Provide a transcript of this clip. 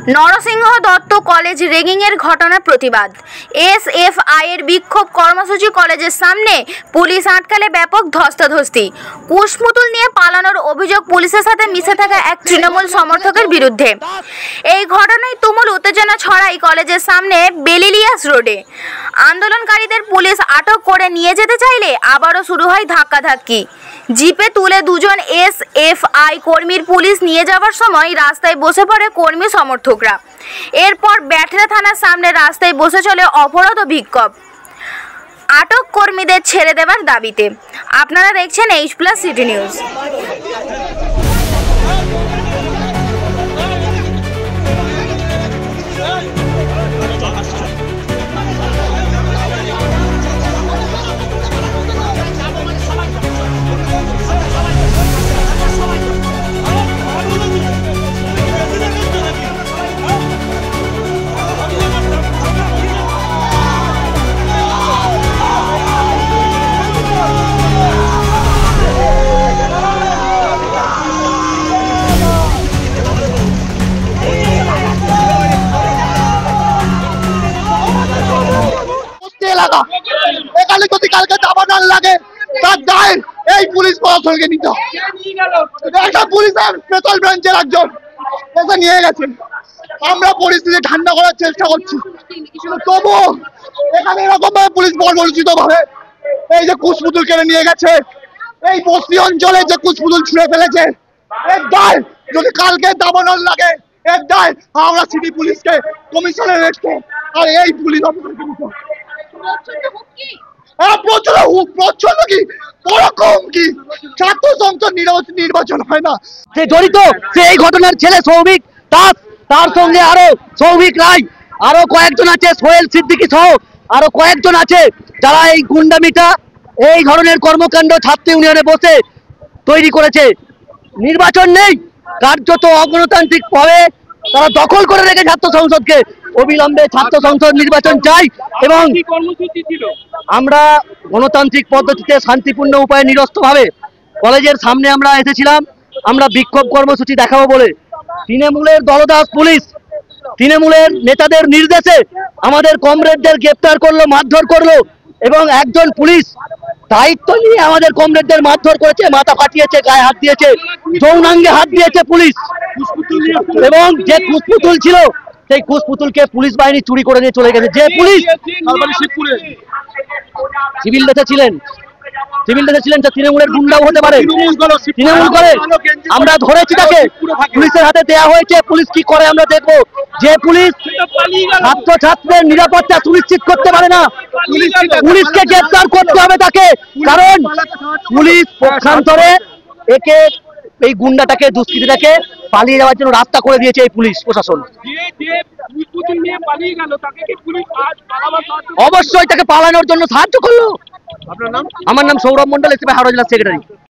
Narasimha Dutta college র্যাগিংয়ের ঘটনার প্রতিবাদ। SFI এর বিক্ষোভ কর্মসূচি কলেজের সামনে, পুলিশ আটকালে ব্যাপক ধস্তাধস্তি। কুশপুতুল নিয়ে পালানোর অভিযোগ পুলিশের সাথে মিশে থাকা এক তৃণমূল সমর্থকের বিরুদ্ধে। এই ঘটনায় তুমুল উত্তেজনা ছড়ায় কলেজের সামনে বেলিলিয়াস রোডে। আন্দোলনকারীদের পুলিশ আটক করে নিয়ে যেতে চাইলে আবারও শুরু হয় ধাক্কাধাক্কি। জিপে তুলে দুজন এসএফআই কর্মীর পুলিশ নিয়ে যাওয়ার সময় রাস্তায় বসে পড়ে কর্মী সমর্থকরা। এরপর ব্যাটরা থানার সামনে রাস্তায় বসে চলে অবরোধ ও বিক্ষোভ, আটক কর্মীদের ছেড়ে দেওয়ার দাবিতে। আপনারা দেখছেন H+ সিটি নিউজ। এখানে যদি কালকে দাবানল লাগে তার দায় এই পুলিশ প্রশাসনকে নিতে হবে। একটা পুলিশের স্পেশাল ব্রাঞ্চের একজন এসে নিয়ে গেছে। আমরা পরিস্থিতি ঠান্ডা করার চেষ্টা করছি, তবু এখানে এরকম ভাবে পুলিশ বর্বরচিত ভাবে এই যে কুশপুতুল কেড়ে নিয়ে গেছে, এই বস্তি অঞ্চলে যে কুশপুতুল ছুঁড়ে ফেলেছে, এর দায় যদি কালকে দাবানল লাগে, এর দায় হাওড়া সিটি পুলিশকে, কমিশনারেটকে আর এই পুলিশ অফিসারকে নিতে হবে। প্রচন্ড কি ওরকম কি ছাত্র সংসদ নির্বাচন হয় না, সে জড়িত, সে এই ঘটনার ছেলে সৌভিক দাস, তার সঙ্গে আরো সৌভিক রায়, আরো কয়েকজন আছে, সোহেল সিদ্দিকী সহ আরো কয়েকজন আছে, যারা এই গুন্ডামিটা, এই ধরনের কর্মকাণ্ড ছাত্র ইউনিয়নে বসে তৈরি করেছে। নির্বাচন নেই, কার্যত অগণতান্ত্রিক ভাবে তারা দখল করে রেখে ছাত্র সংসদকে। অবিলম্বে ছাত্র সংসদ নির্বাচন চাই এবং আমরা গণতান্ত্রিক পদ্ধতিতে শান্তিপূর্ণ উপায়ে নিরস্ত্রভাবে কলেজের সামনে আমরা এসেছিলাম। আমরা বিক্ষোভ কর্মসূচি দেখাবো বলে তৃণমূলের দলদাস পুলিশ তৃণমূলের নেতাদের নির্দেশে আমাদের কমরেডদের গ্রেপ্তার করলো, মারধর করলো এবং একজন পুলিশ দায়িত্ব নিয়ে আমাদের কমরেডদের মারধর করেছে, মাথা ফাটিয়েছে, গায়ে হাত দিয়েছে, যৌনাঙ্গে হাত দিয়েছে পুলিশ। এবং যে কুশপুতুল ছিল সেই কুশপুতুলকে পুলিশ বাহিনী চুরি করে নিয়ে চলে গেছে। যে পুলিশ সিভিল ড্রেসে ছিলেন, সে তৃণমূলের গুন্ডাও হতে পারে, তৃণমূল করে। আমরা ধরেছি তাকে, পুলিশের হাতে দেয়া হয়েছে। পুলিশ কি করে আমরা দেখবো। যে পুলিশ ছাত্র ছাত্রীদের নিরাপত্তা সুনিশ্চিত করতে পারে না, পুলিশকে গ্রেপ্তার করতে হবে তাকে। কারণ পুলিশ পক্ষান্তরে একে, এই গুন্ডাটাকে, দুষ্কৃতীটাকে পালিয়ে যাওয়ার জন্য রাস্তা করে দিয়েছে এই পুলিশ প্রশাসন। অবশ্যই তাকে পালানোর জন্য সাহায্য করলো। আমার নাম সৌরভ মন্ডল, হাওড়া জেলার সেক্রেটারি।